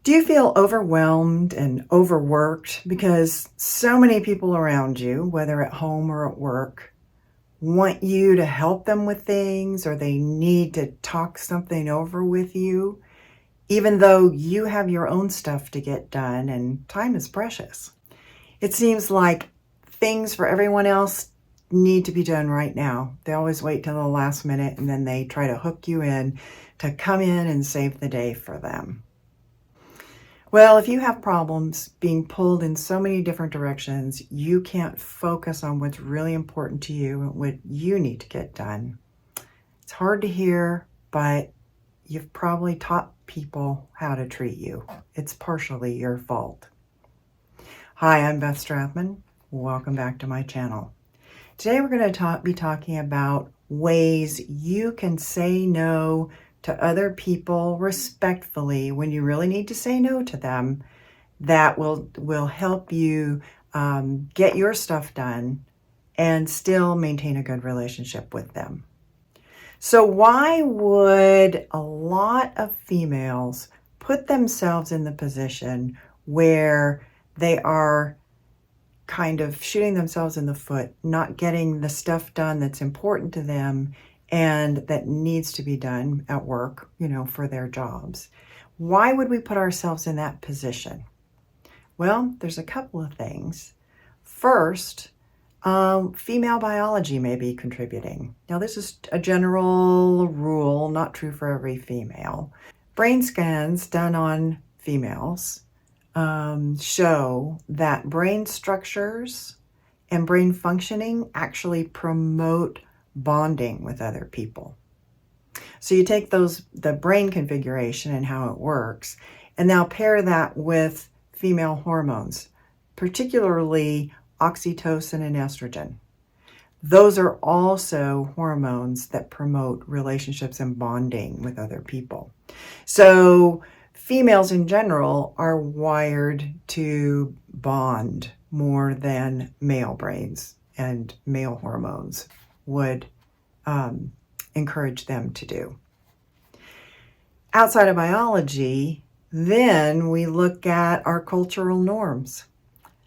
Do you feel overwhelmed and overworked because so many people around you, whether at home or at work, want you to help them with things or they need to talk something over with you, even though you have your own stuff to get done and time is precious? It seems like things for everyone else need to be done right now. They always wait till the last minute and then they try to hook you in to come in and save the day for them. Well, if you have problems being pulled in so many different directions, you can't focus on what's really important to you and what you need to get done. It's hard to hear, but you've probably taught people how to treat you. It's partially your fault. Hi, I'm Beth Strathman. Welcome back to my channel. Today we're going to be talking about ways you can say no to other people respectfully when you really need to say no to them. That will help you get your stuff done and still maintain a good relationship with them. So why would a lot of females put themselves in the position where they are kind of shooting themselves in the foot, not getting the stuff done that's important to them and that needs to be done at work, for their jobs? Why would we put ourselves in that position? Well, there's a couple of things. First, female biology may be contributing. Now, this is a general rule, not true for every female. Brain scans done on females show that brain structures and brain functioning actually promote bonding with other people. So you take the brain configuration and how it works, and now pair that with female hormones, particularly oxytocin and estrogen. Those are also hormones that promote relationships and bonding with other people. So females in general are wired to bond more than male brains and male hormones would encourage them to do. Outside of biology, then we look at our cultural norms,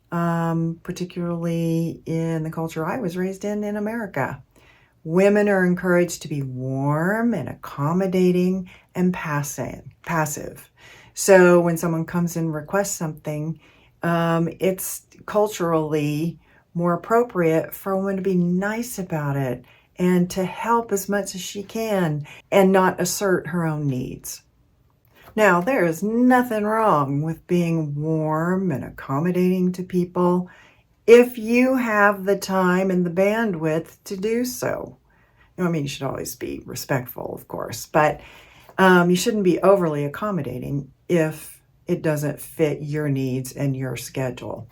particularly in the culture I was raised in America. Women are encouraged to be warm and accommodating and passive. So when someone comes and requests something, it's culturally more appropriate for a woman to be nice about it and to help as much as she can and not assert her own needs. Now, there is nothing wrong with being warm and accommodating to people if you have the time and the bandwidth to do so. You should always be respectful, of course, but you shouldn't be overly accommodating if it doesn't fit your needs and your schedule.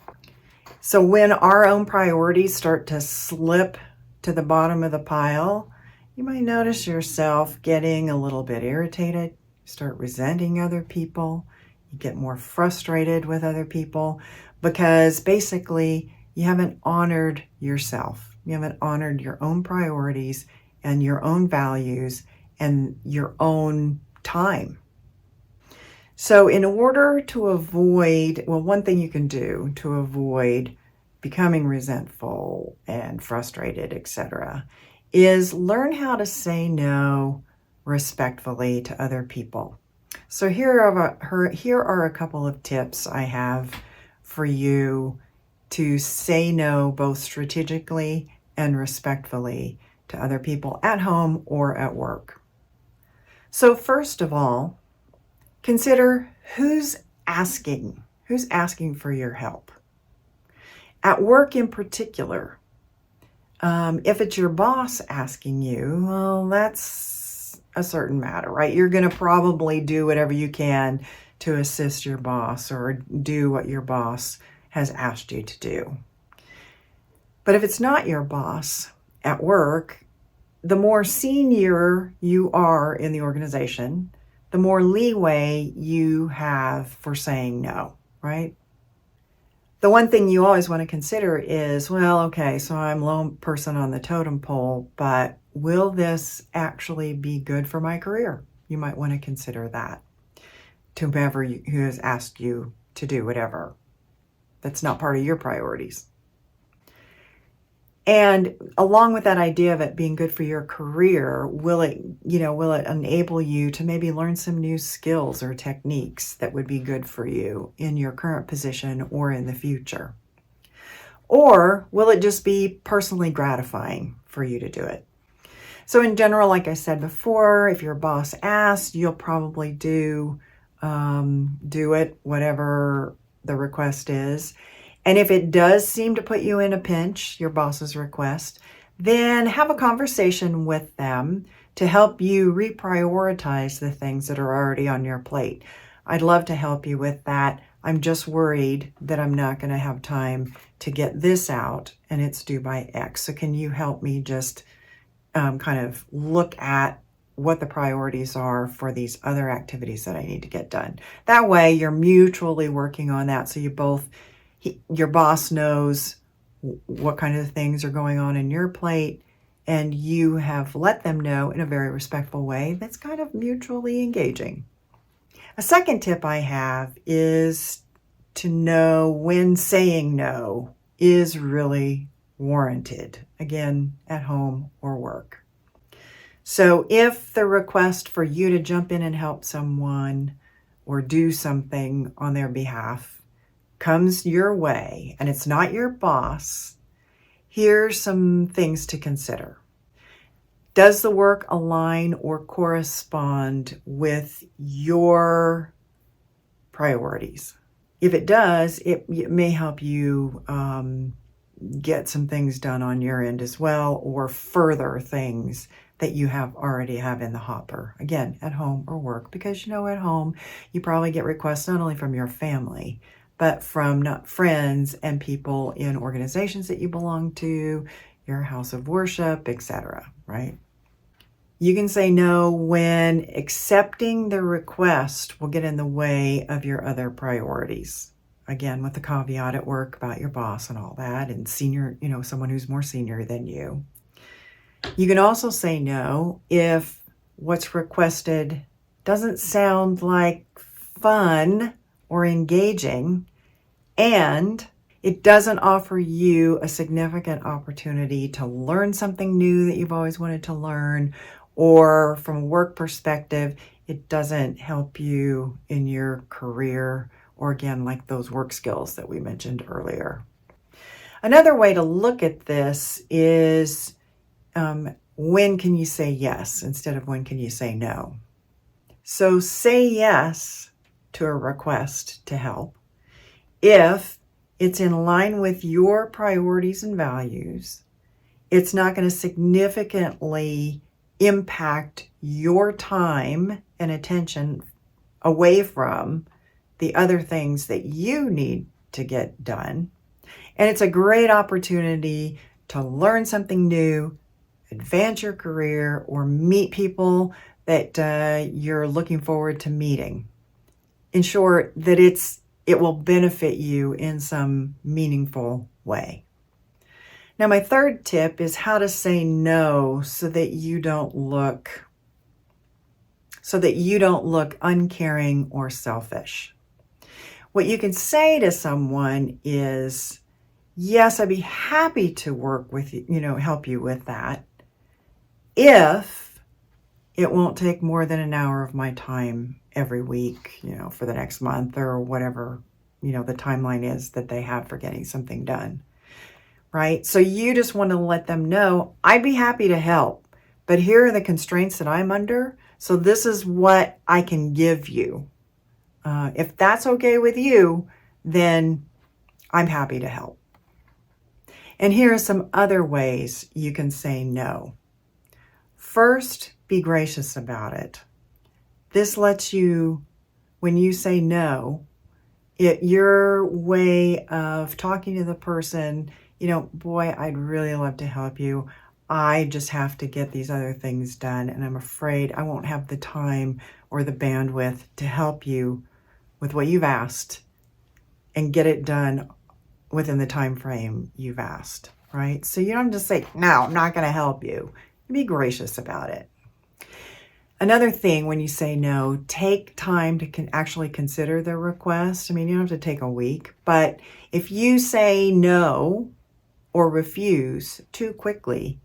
So when our own priorities start to slip to the bottom of the pile, you might notice yourself getting a little bit irritated. You start resenting other people. You get more frustrated with other people because basically you haven't honored yourself. You haven't honored your own priorities and your own values and your own time. So in order to avoid, one thing you can do to avoid becoming resentful and frustrated, etc., is learn how to say no respectfully to other people. So here are a couple of tips I have for you to say no both strategically and respectfully to other people at home or at work. So first of all, consider who's asking for your help. At work in particular, if it's your boss asking you, well, that's a certain matter, right? You're going to probably do whatever you can to assist your boss or do what your boss has asked you to do. But if it's not your boss at work, the more senior you are in the organization, the more leeway you have for saying no, right? The one thing you always want to consider is, well, okay, so I'm low person on the totem pole, but will this actually be good for my career? You might want to consider that. to whomever who has asked you to do whatever that's not part of your priorities. And along with that idea of it being good for your career, will it enable you to maybe learn some new skills or techniques that would be good for you in your current position or in the future? Or will it just be personally gratifying for you to do it? So in general, like I said before, if your boss asks, you'll probably do it, whatever the request is. And if it does seem to put you in a pinch, your boss's request, then have a conversation with them to help you reprioritize the things that are already on your plate. I'd love to help you with that. I'm just worried that I'm not going to have time to get this out and it's due by X. So can you help me just kind of look at what the priorities are for these other activities that I need to get done? That way you're mutually working on that, so you both, your boss knows what kind of things are going on in your plate, and you have let them know in a very respectful way that's kind of mutually engaging. A second tip I have is to know when saying no is really warranted, again, at home or work. So if the request for you to jump in and help someone or do something on their behalf comes your way and it's not your boss, here's some things to consider. Does the work align or correspond with your priorities? If it does, it may help you get some things done on your end as well, or further things that you already have in the hopper, again, at home or work, because at home you probably get requests not only from your family, but from friends and people in organizations that you belong to, your house of worship, etc., right? You can say no when accepting the request will get in the way of your other priorities. Again, with the caveat at work about your boss and all that, and senior, someone who's more senior than you. You can also say no if what's requested doesn't sound like fun or engaging, and it doesn't offer you a significant opportunity to learn something new that you've always wanted to learn, or from a work perspective, it doesn't help you in your career, or again, like those work skills that we mentioned earlier. Another way to look at this is when can you say yes instead of when can you say no? So say yes to a request to help if it's in line with your priorities and values, it's not going to significantly impact your time and attention away from the other things that you need to get done. And it's a great opportunity to learn something new, advance your career, or meet people that you're looking forward to meeting. In short, that it will benefit you in some meaningful way. Now, my third tip is how to say no so that you don't look uncaring or selfish. What you can say to someone is, yes, I'd be happy to work with you, help you with that, if it won't take more than an hour of my time every week, for the next month or whatever, the timeline is that they have for getting something done, right? So you just want to let them know, I'd be happy to help, but here are the constraints that I'm under. So this is what I can give you. If that's okay with you, then I'm happy to help. And here are some other ways you can say no. First, be gracious about it. This lets you, when you say no, your way of talking to the person, boy, I'd really love to help you. I just have to get these other things done, and I'm afraid I won't have the time or the bandwidth to help you with what you've asked and get it done within the time frame you've asked, right? So you don't just say, no, I'm not going to help you. Be gracious about it. Another thing when you say no, take time to actually consider the request. I mean, you don't have to take a week, but if you say no or refuse too quickly,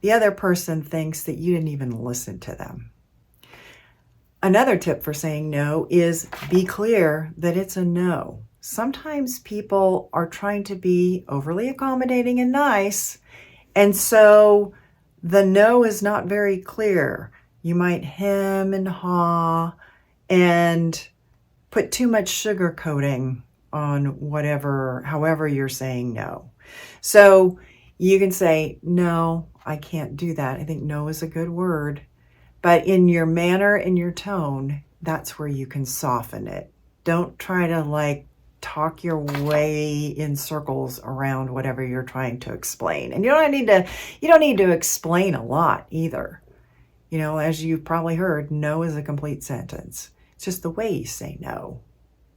the other person thinks that you didn't even listen to them. Another tip for saying no is be clear that it's a no. Sometimes people are trying to be overly accommodating and nice, and so the no is not very clear. You might hem and haw and put too much sugar coating on however you're saying no. So you can say, no, I can't do that. I think no is a good word. But in your manner and your tone, that's where you can soften it. Don't try to talk your way in circles around whatever you're trying to explain. And you don't need to explain a lot either. As you've probably heard, no is a complete sentence. It's just the way you say no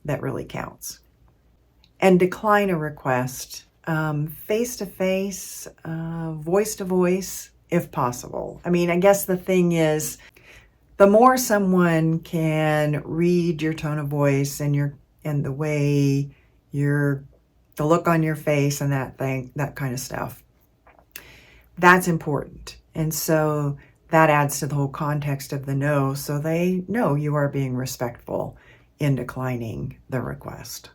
that really counts. And decline a request face to face, voice to voice, if possible. I mean, I guess the thing is, the more someone can read your tone of voice and the way the look on your face and that kind of stuff, that's important. And so that adds to the whole context of the no, so they know you are being respectful in declining the request.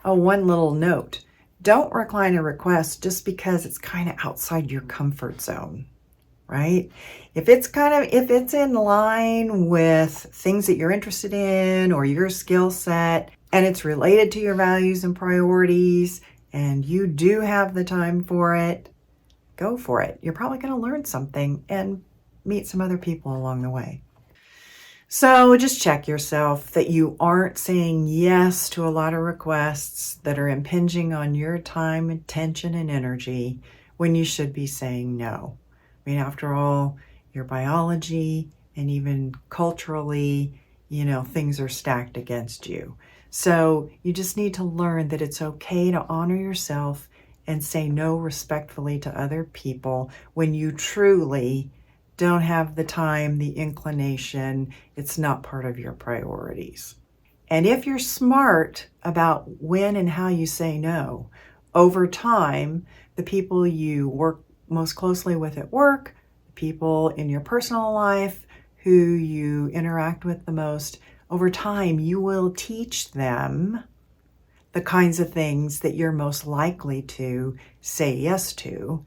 Oh, one little note. Don't decline a request just because it's kind of outside your comfort zone, right? If it's in line with things that you're interested in or your skill set, and it's related to your values and priorities, and you do have the time for it, go for it. You're probably going to learn something and meet some other people along the way. So just check yourself that you aren't saying yes to a lot of requests that are impinging on your time, attention, and energy when you should be saying no. I mean, after all, your biology and even culturally, things are stacked against you. So you just need to learn that it's okay to honor yourself and say no respectfully to other people when you truly don't have the time, the inclination, it's not part of your priorities. And if you're smart about when and how you say no, over time, the people you work most closely with at work, the people in your personal life who you interact with the most, over time, you will teach them the kinds of things that you're most likely to say yes to,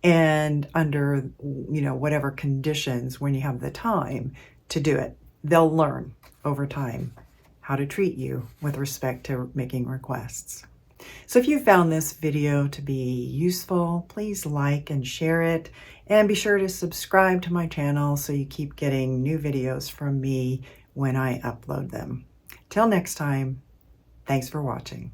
and under whatever conditions when you have the time to do it. They'll learn over time how to treat you with respect to making requests. So if you found this video to be useful, please like and share it, and be sure to subscribe to my channel so you keep getting new videos from me when I upload them. Till next time, thanks for watching.